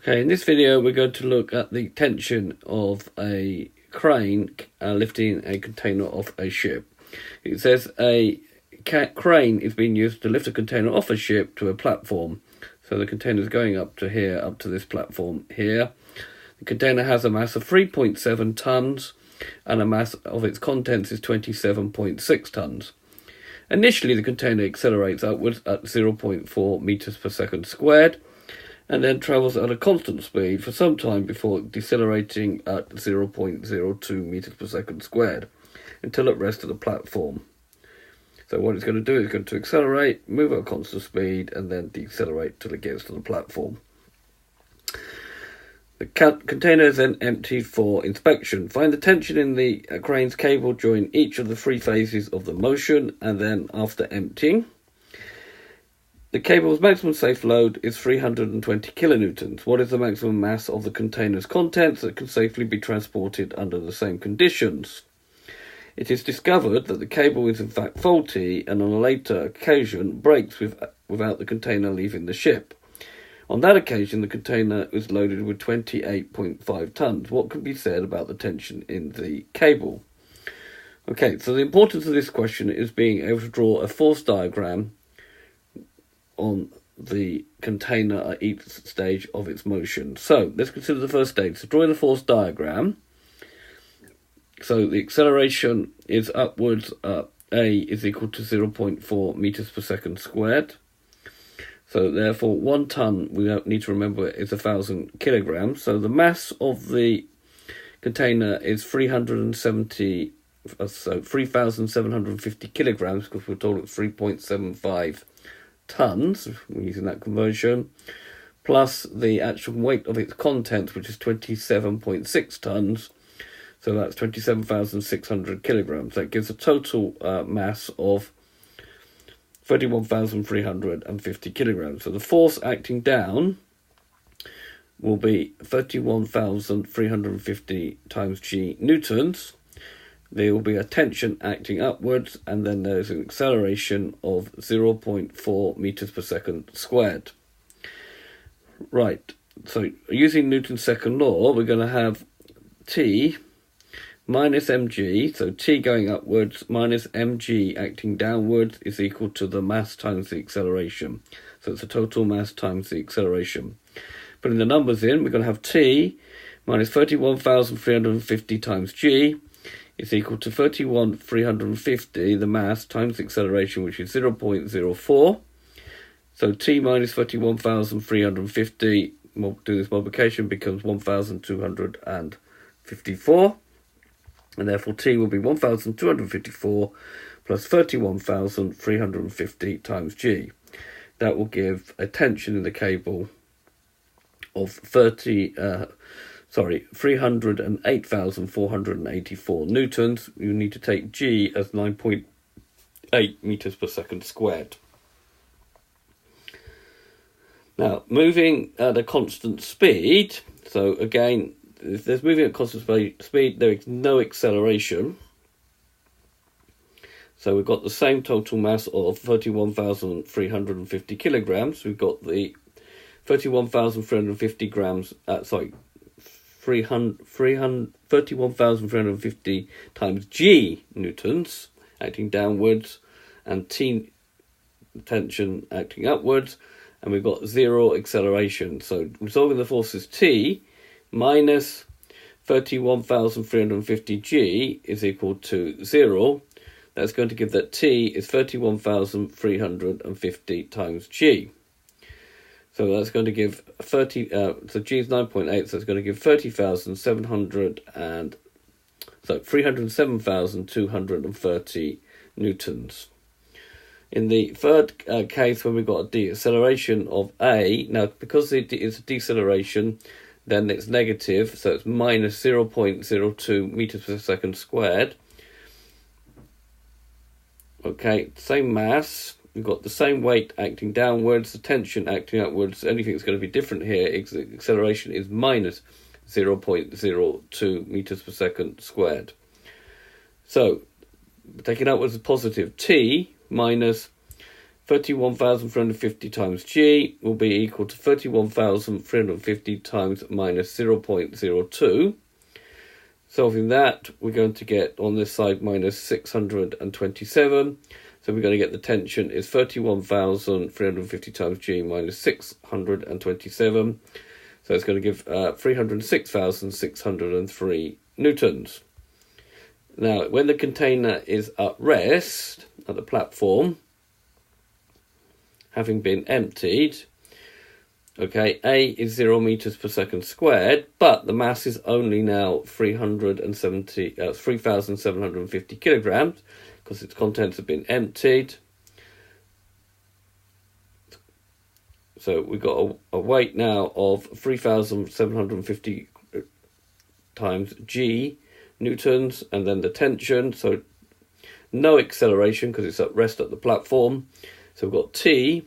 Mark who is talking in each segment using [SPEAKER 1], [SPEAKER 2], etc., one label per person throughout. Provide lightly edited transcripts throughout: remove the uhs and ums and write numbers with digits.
[SPEAKER 1] Okay, in this video we're going to look at the tension of a crane lifting a container off a ship. It says a crane is being used to lift a container off a ship to a platform. So the container is going up to here, up to this platform here. The container has a mass of 3.7 tons and a mass of its contents is 27.6 tons. Initially the container accelerates upwards at 0.4 meters per second squared, and then travels at a constant speed for some time before decelerating at 0.02 meters per second squared until it rests at the platform. So what it's going to do is going to accelerate, move at a constant speed, and then decelerate till it gets to the platform. The container is then emptied for inspection. Find the tension in the crane's cable during each of the three phases of the motion, and then after emptying. The cable's maximum safe load is 320 kilonewtons. What is the maximum mass of the container's contents that can safely be transported under the same conditions? It is discovered that the cable is in fact faulty and on a later occasion breaks without the container leaving the ship. On that occasion, the container was loaded with 28.5 tons. What can be said about the tension in the cable? Okay, so the importance of this question is being able to draw a force diagram on the container at each stage of its motion. So let's consider the first stage. So drawing the force diagram. So the acceleration is upwards. A is equal to 0.4 meters per second squared. So therefore 1 ton, we don't need to remember, is 1,000 kilograms. So the mass of the container is 3,750 kilograms, because we're told it's 3.75 tons, we're using that conversion, plus the actual weight of its contents, which is 27.6 tons. So that's 27,600 kilograms. That gives a total mass of 31,350 kilograms. So the force acting down will be 31,350 times G newtons. There will be a tension acting upwards, and then there's an acceleration of 0.4 meters per second squared. Right, so using Newton's second law, we're going to have T minus mg, so T going upwards minus mg acting downwards is equal to the mass times the acceleration. So it's the total mass times the acceleration. Putting the numbers in, we're going to have T minus 31,350 times g is equal to 31,350, the mass, times the acceleration, which is 0.04. So T minus 31,350, we'll do this multiplication, becomes 1,254. And therefore T will be 1,254 plus 31,350 times G. That will give a tension in the cable of 308,484 newtons. You need to take G as 9.8 meters per second squared. Now, moving at a constant speed, so again, if there's moving at constant speed, there is no acceleration. So we've got the same total mass of 31,350 kilograms. We've got the 31,350 grams, 31,350 times G newtons acting downwards, and T tension acting upwards, and we've got zero acceleration. So resolving the forces T minus 31,350 G is equal to 0. That's going to give that T is 31,350 times G. So that's going to give 30, so G is 9.8, so it's going to give 307,230 newtons. In the third case, when we've got a deceleration of A, now because it is a deceleration, then it's negative, so it's minus 0.02 meters per second squared. Okay, same mass. We've got the same weight acting downwards, the tension acting upwards. The only thing that's going to be different here is the acceleration is minus 0.02 meters per second squared. So, taking upwards is positive. T minus 31,350 times g will be equal to 31,350 times minus 0.02. Solving that, we're going to get on this side minus 627. So we're going to get the tension is 31,350 times g minus 627. So it's going to give 306,603 newtons. Now, when the container is at rest at the platform, having been emptied, okay, A is 0 meters per second squared, but the mass is only now 3,750 kilograms because its contents have been emptied. So we've got a weight now of 3,750 times g newtons, and then the tension, so no acceleration because it's at rest at the platform. So we've got T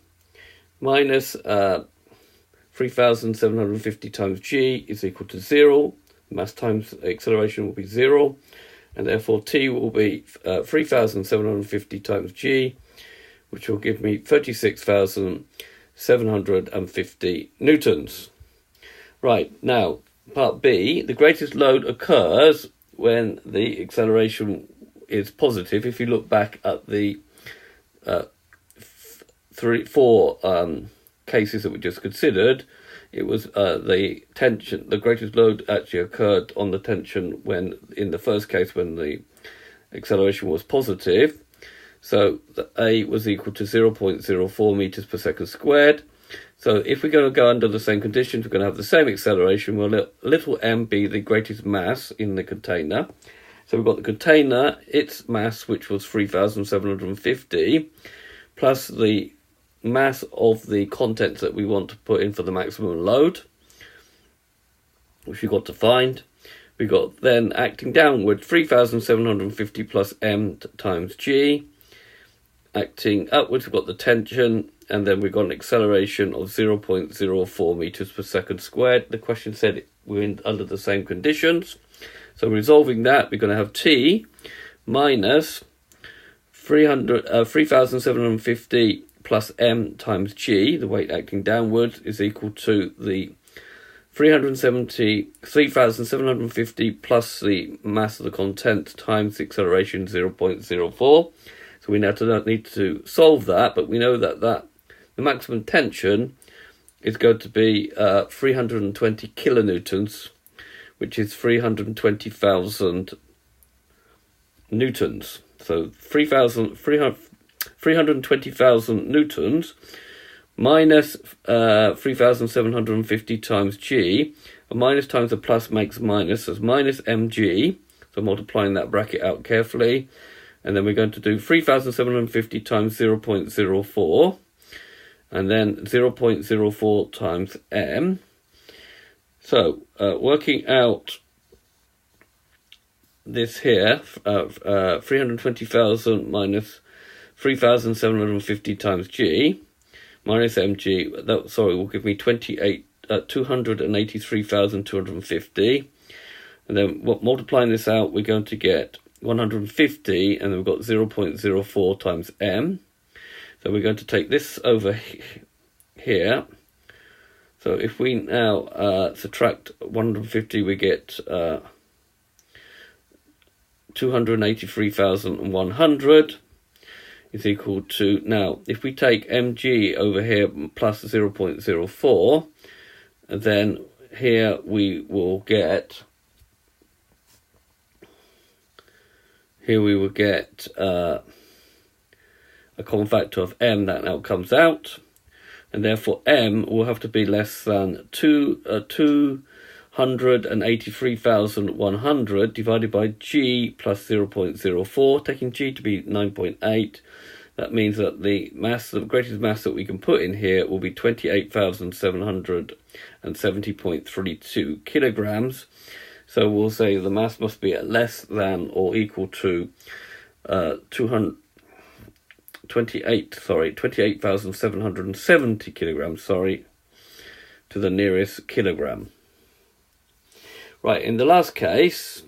[SPEAKER 1] minus 3,750 times g is equal to 0. Mass times acceleration will be 0. And therefore T will be 3,750 times g, which will give me 36,750 newtons. Right, now, part B, the greatest load occurs when the acceleration is positive. If you look back at the four cases that we just considered, it was the tension, the greatest load actually occurred on the tension when, in the first case, when the acceleration was positive. So the A was equal to 0.04 meters per second squared. So if we're going to go under the same conditions, we're going to have the same acceleration. We'll let little m be the greatest mass in the container. So we've got the container, its mass, which was 3,750, plus the mass of the contents that we want to put in for the maximum load, which we've got to find. We've got then acting downward, 3,750 plus m times g. Acting upwards, we've got the tension, and then we've got an acceleration of 0.04 meters per second squared. The question said we're under the same conditions. So resolving that, we're going to have T minus 3,750 plus m times g, the weight acting downwards, is equal to the 3,750 plus the mass of the content times the acceleration 0.04. So we now need to solve that, but we know that the maximum tension is going to be 320 kilonewtons, which is 320,000 newtons. So 320,000 newtons minus 3,750 times g. A minus times a plus makes minus, so it's minus mg. So multiplying that bracket out carefully. And then we're going to do 3,750 times 0.04. And then 0.04 times m. So working out this here, 320,000 minus 3,750 times g minus mg, will give me 283,250. And then multiplying this out, we're going to get 150, and then we've got 0.04 times m. So we're going to take this over here. So if we now subtract 150, we get 283,100 is equal to, now if we take mg over here plus 0.04, then here we will get a common factor of m that now comes out, and therefore m will have to be less than 283,100 divided by g plus 0.04, taking g to be 9.8. That means that the mass, the greatest mass that we can put in here will be 28,770.32 kilograms. So we'll say the mass must be at less than or equal to 28,770 kilograms, to the nearest kilogram. Right, in the last case,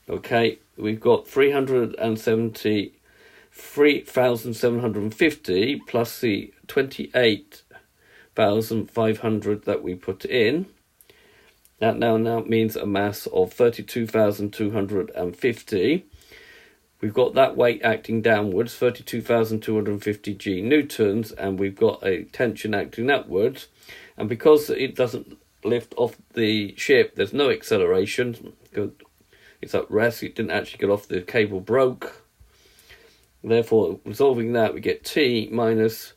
[SPEAKER 1] okay, we've got 370 3,750 plus the 28,500 that we put in. That now means a mass of 32,250. We've got that weight acting downwards, 32,250 G newtons, and we've got a tension acting upwards. And because it doesn't lift off the ship, there's no acceleration. It's at rest. It didn't actually get off. The cable broke. Therefore, resolving that, we get T minus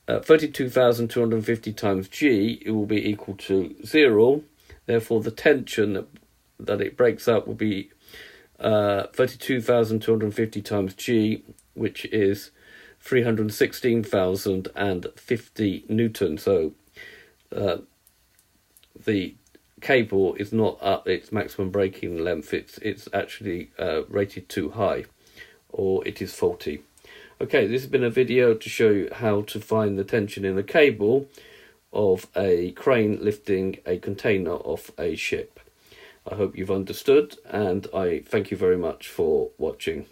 [SPEAKER 1] 32,250 times G. It will be equal to 0. Therefore, the tension that it breaks up will be 32,250 times G, which is 316,050 newtons. So the cable is not at its maximum breaking length. It's actually rated too high, or it is faulty. Okay, this has been a video to show you how to find the tension in the cable of a crane lifting a container off a ship. I hope you've understood, and I thank you very much for watching.